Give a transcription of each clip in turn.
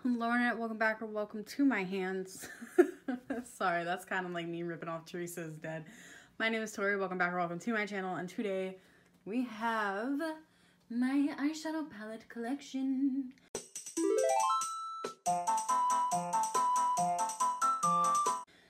Lorna, welcome back or welcome to my hands. Sorry, that's kind of like me ripping off Teresa's dead. My name is Tori, welcome back or welcome to my channel, and today we have my eyeshadow palette collection.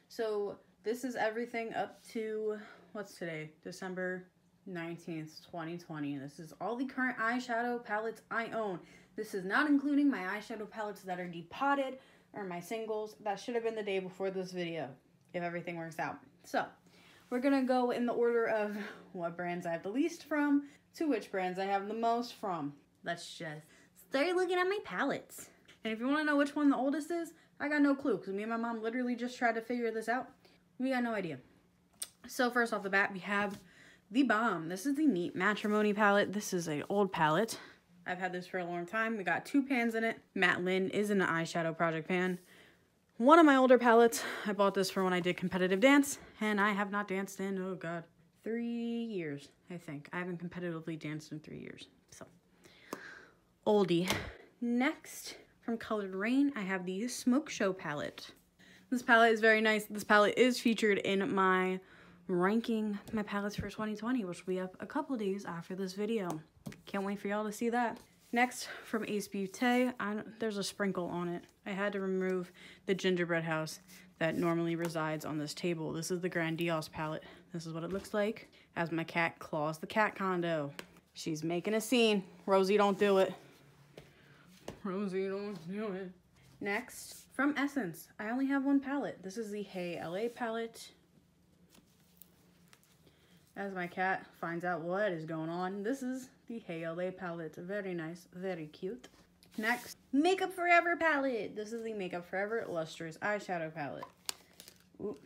So this is everything up to, what's today? December 19th, 2020. This is all the current eyeshadow palettes I own. This is not including my eyeshadow palettes that are depotted or my singles. That should have been the day before this video, if everything works out. So, we're gonna go in the order of what brands I have the least from to which brands I have the most from. Let's just start looking at my palettes. And if you wanna know which one the oldest is, I got no clue, because me and my mom literally just tried to figure this out. We got no idea. So first off the bat, we have the bomb. This is the Neat Matrimony palette. This is an old palette. I've had this for a long time. We got two pans in it. Matte Lynn is an eyeshadow project pan. One of my older palettes, I bought this for when I did competitive dance, and I have not danced in, oh god, 3 years, I think. I haven't competitively danced in 3 years, so. Oldie. Next, from Colored Rain, I have the Smoke Show palette. This palette is very nice. This palette is featured in my ranking my palettes for 2020, which will be up a couple days after this video. Can't wait for y'all to see that. Next, from Ace Beauty, there's a sprinkle on it. I had to remove the gingerbread house that normally resides on this table. This is the Grand Dios palette. This is what it looks like as my cat claws the cat condo. She's making a scene. Rosie, don't do it. Rosie, don't do it. Next, from Essence, I only have one palette. This is the Hey LA palette. As my cat finds out what is going on, this is the Hey LA palette. Very nice, very cute. Next, Makeup Forever palette. This is the Makeup Forever Lustrous eyeshadow palette. Ooh.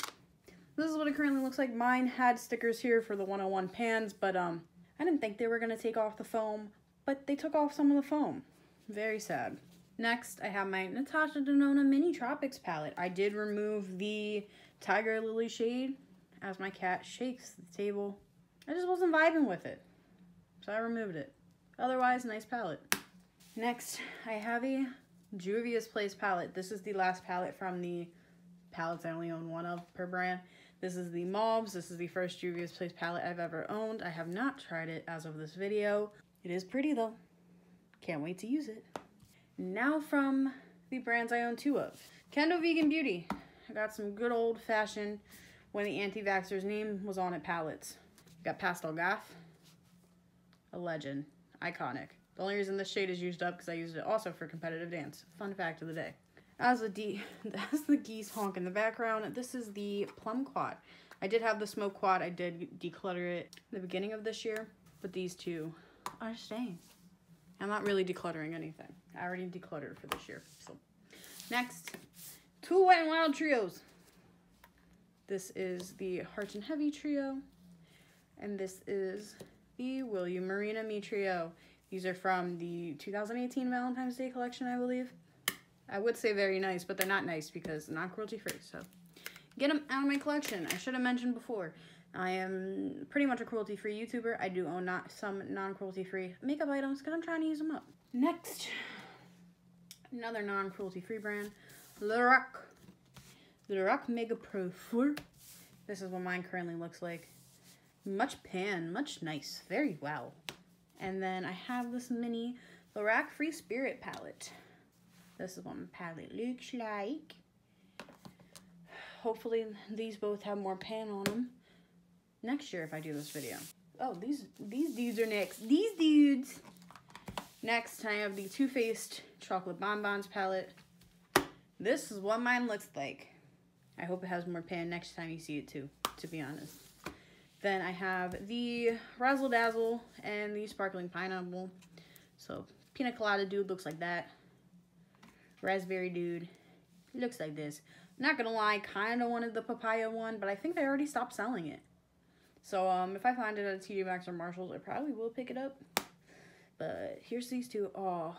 This is what it currently looks like. Mine had stickers here for the 101 pans, but I didn't think they were going to take off the foam, but they took off some of the foam. Very sad. Next, I have my Natasha Denona Mini Tropics palette. I did remove the Tiger Lily shade as my cat shakes the table. I just wasn't vibing with it, so I removed it. Otherwise, nice palette. Next, I have a Juvia's Place palette. This is the last palette from the palettes I only own one of per brand. This is the Mauves. This is the first Juvia's Place palette I've ever owned. I have not tried it as of this video. It is pretty though. Can't wait to use it. Now from the brands I own two of. Kendo Vegan Beauty. I got some good old fashioned when the anti-vaxxer's name was on it palettes. Got Pastel Gaff. A legend. Iconic. The only reason this shade is used up because I used it also for competitive dance. Fun fact of the day. As the geese honk in the background, this is the Plum Quad. I did have the Smoke Quad. I did declutter it at the beginning of this year, but these two are staying. I'm not really decluttering anything. I already decluttered for this year. So next, two Wet n Wild trios. This is the Heart and Heavy trio, and this is the Will You Marina Me trio. These are from the 2018 Valentine's Day collection, I believe. I would say very nice, but they're not nice because they're not cruelty free, so get them out of my collection. I should have mentioned before, I am pretty much a cruelty-free YouTuber. I do own some non-cruelty-free makeup items because I'm trying to use them up. Next, another non-cruelty-free brand, Lorac Mega Pro 4. This is what mine currently looks like. Much pan, much nice, very well. And then I have this mini Lorac Free Spirit palette. This is what my palette looks like. Hopefully these both have more pan on them next year if I do this video. Oh, these dudes are next. These dudes. Next, I have the Too Faced Chocolate Bonbons palette. This is what mine looks like. I hope it has more pan next time you see it too, to be honest. Then I have the Razzle Dazzle and the Sparkling Pineapple. So, Pina Colada dude looks like that. Raspberry dude looks like this. Not gonna lie, kind of wanted the papaya one, but I think they already stopped selling it. So, if I find it at a TJ Maxx or Marshalls, I probably will pick it up. But here's these two. Oh,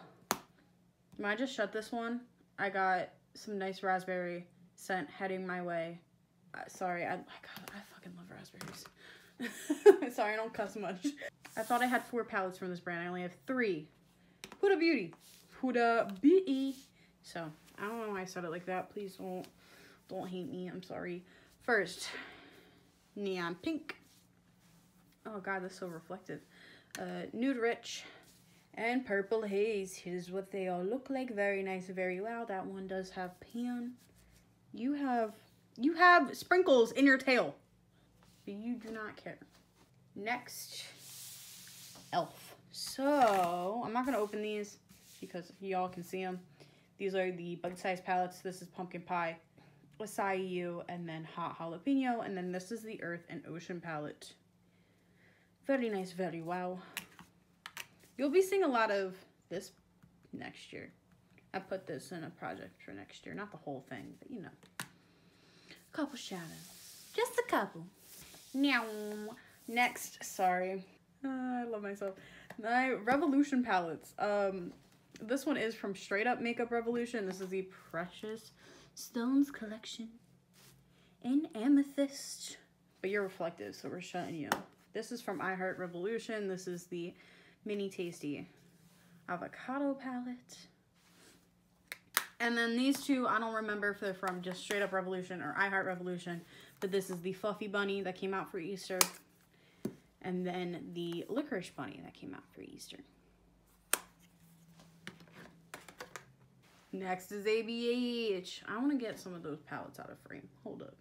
when I just shut this one, I got some nice raspberry scent heading my way. Sorry, I fucking love raspberries. Sorry, I don't cuss much. I thought I had 4 palettes from this brand. I only have 3. Huda Beauty. Huda Beauty. So, I don't know why I said it like that. Please don't hate me. I'm sorry. First, Neon Pink. Oh god, that's so reflective. Nude Rich and Purple Haze. Here's what they all look like. Very nice, very wow. That one does have pan. You have sprinkles in your tail, but you do not care. Next, Elf. So, I'm not going to open these because y'all can see them. These are the bug-sized palettes. This is Pumpkin Pie, Acai You, and then Hot Jalapeno. And then this is the Earth and Ocean palette. Very nice, very wow. You'll be seeing a lot of this next year. I put this in a project for next year. Not the whole thing, but you know. A couple shadows. Just a couple. Now, next, sorry. I love myself. My Revolution palettes. This one is from Straight Up Makeup Revolution. This is the Precious Stones collection in Amethyst. But you're reflective, so we're shutting you. This is from I Heart Revolution. This is the Mini Tasty Avocado palette. And then these two, I don't remember if they're from just Straight Up Revolution or I Heart Revolution. But this is the Fluffy Bunny that came out for Easter. And then the Licorice Bunny that came out for Easter. Next is ABH. I want to get some of those palettes out of frame. Hold up.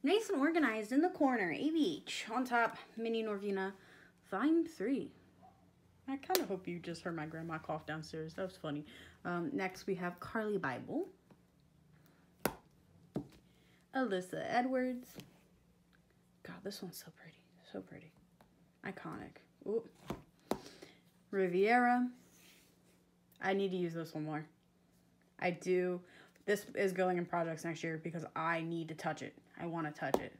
Nice and organized in the corner. ABH. On top, Mini Norvina. Volume 3. I kind of hope you just heard my grandma cough downstairs. That was funny. Next, we have Carly Bible. Alyssa Edwards. God, this one's so pretty. So pretty. Iconic. Ooh. Riviera. I need to use this one more. I do. This is going in projects next year because I need to touch it. I want to touch it.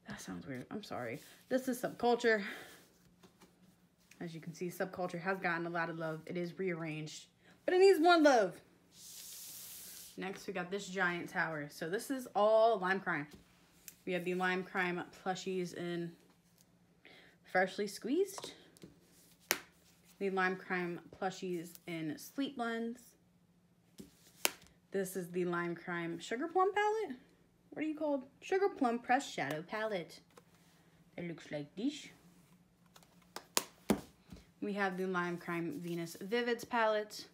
That sounds weird. I'm sorry. This is Subculture. As you can see, Subculture has gotten a lot of love. It is rearranged, but it needs more love. Next, we got this giant tower. So this is all Lime Crime. We have the Lime Crime plushies in Freshly Squeezed. The Lime Crime plushies in Sweet Blends. This is the Lime Crime Sugar Plum palette. What are you called? Sugar Plum Pressed Shadow palette. It looks like this. We have the Lime Crime Venus Vivids palette.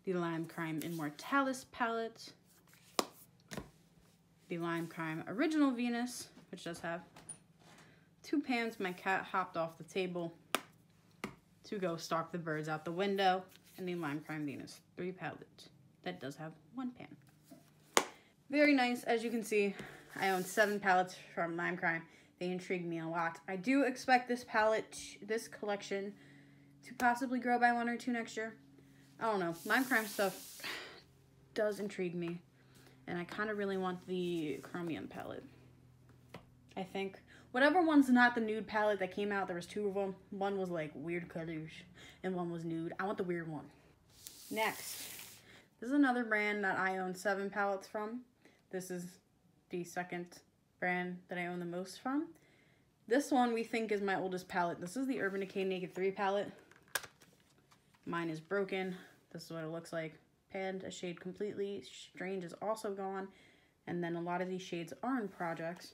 The Lime Crime Immortalis palette. The Lime Crime Original Venus, which does have 2 pans. My cat hopped off the table to go stalk the birds out the window. And the Lime Crime Venus 3 palette. That does have 1 pan. Very nice. As you can see, I own 7 palettes from Lime Crime. They intrigue me a lot. I do expect this palette, this collection, to possibly grow by 1 or 2 next year. I don't know. Lime Crime stuff does intrigue me. And I kind of really want the Chromium palette. I think. Whatever one's not the nude palette that came out, there was 2 of them. One was like weird colors and one was nude. I want the weird one. Next. This is another brand that I own 7 palettes from. This is the second brand that I own the most from. This one we think is my oldest palette. This is the Urban Decay Naked 3 palette. Mine is broken. This is what it looks like. Panned a shade completely. Strange is also gone. And then a lot of these shades are in projects.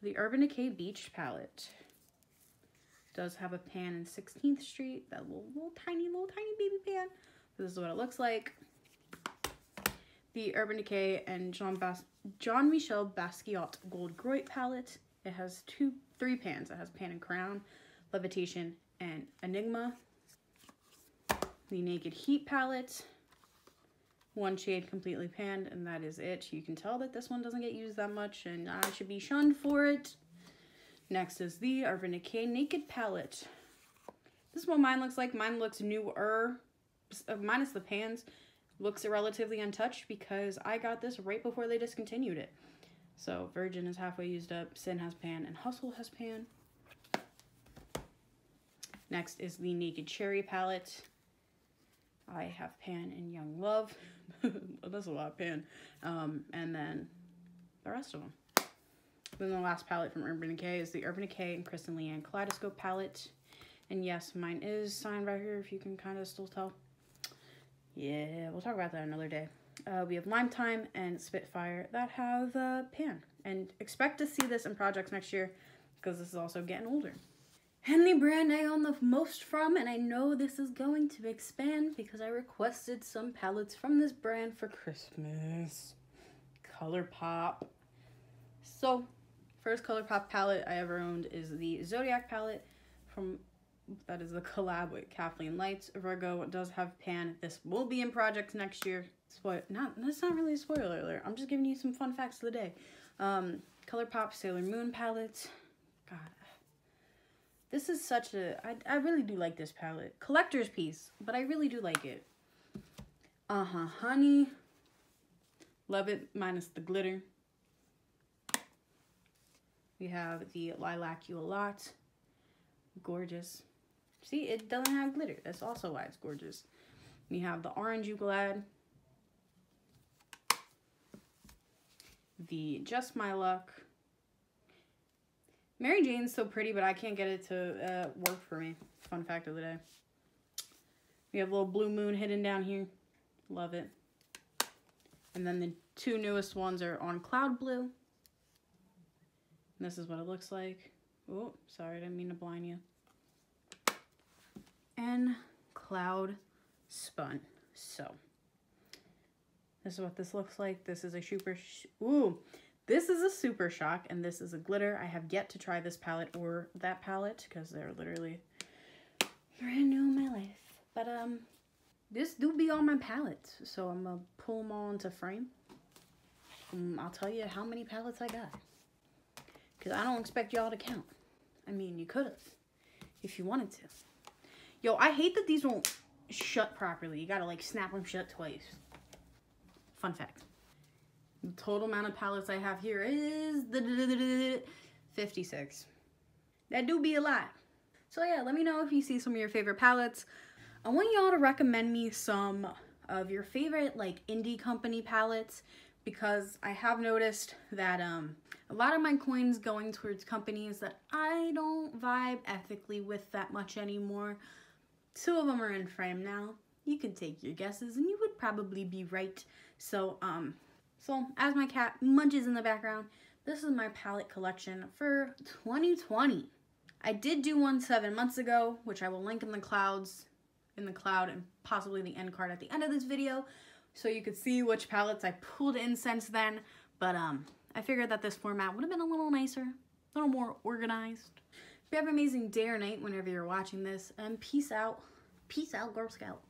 The Urban Decay Beach palette does have a pan in 16th Street. That little tiny baby pan. This is what it looks like. The Urban Decay and Jean Michel Basquiat Gold Groit palette. It has 3 pans. It has Pan and Crown, Levitation, and Enigma. The Naked Heat palette. 1 shade completely panned, and that is it. You can tell that this one doesn't get used that much, and I should be shunned for it. Next is the Urban Decay Naked palette. This is what mine looks like. Mine looks newer, minus the pans. Looks relatively untouched because I got this right before they discontinued it. So Virgin is halfway used up, Sin has pan, and Hustle has pan. Next is the Naked Cherry palette. I have pan and Young Love. That's a lot of pan. And then the rest of them. Then the last palette from Urban Decay is the Urban Decay and Kristen Leanne Kaleidoscope palette. And yes, mine is signed right here, if you can kind of still tell. Yeah, we'll talk about that another day. We have Lime Time and Spitfire that have pan. And expect to see this in projects next year because this is also getting older. And the brand I own the most from, and I know this is going to expand because I requested some palettes from this brand for Christmas. Colourpop. So, first Colourpop palette I ever owned is the Zodiac Palette that is the collab with Kathleen Lights. Virgo does have pan. This will be in projects next year. That's not really a spoiler alert. I'm just giving you some fun facts of the day. Colourpop Sailor Moon palette. God. This is such a... I really do like this palette. Collector's piece, but I really do like it. Honey. Love it, minus the glitter. We have the Lilac You A Lot. Gorgeous. See, it doesn't have glitter. That's also why it's gorgeous. We have the Orange You Glad. The Just My Luck. Mary Jane's so pretty, but I can't get it to work for me. Fun fact of the day. We have a little Blue Moon hidden down here. Love it. And then the two newest ones are on Cloud Blue. And this is what it looks like. Oh, sorry, I didn't mean to blind you. And Cloud Spun. So, this is what this looks like. This is a this is a super shock, and this is a glitter. I have yet to try this palette or that palette because they're literally brand new in my life. But this do be on my palettes, so I'm gonna pull them all into frame. I'll tell you how many palettes I got, because I don't expect y'all to count. I mean, you could have if you wanted to. Yo, I hate that these don't shut properly. You gotta like snap them shut twice. Fun fact. The total amount of palettes I have here is 56. That do be a lot. So yeah, let me know if you see some of your favorite palettes. I want y'all to recommend me some of your favorite like indie company palettes, because I have noticed that a lot of my coins going towards companies that I don't vibe ethically with that much anymore. 2 of them are in frame now. You can take your guesses and you would probably be right. So as my cat munches in the background, this is my palette collection for 2020. I did do one 7 months ago, which I will link in the cloud and possibly the end card at the end of this video, so you could see which palettes I pulled in since then. But I figured that this format would have been a little nicer, a little more organized. If you have an amazing day or night whenever you're watching this, and peace out. Peace out, Girl Scout.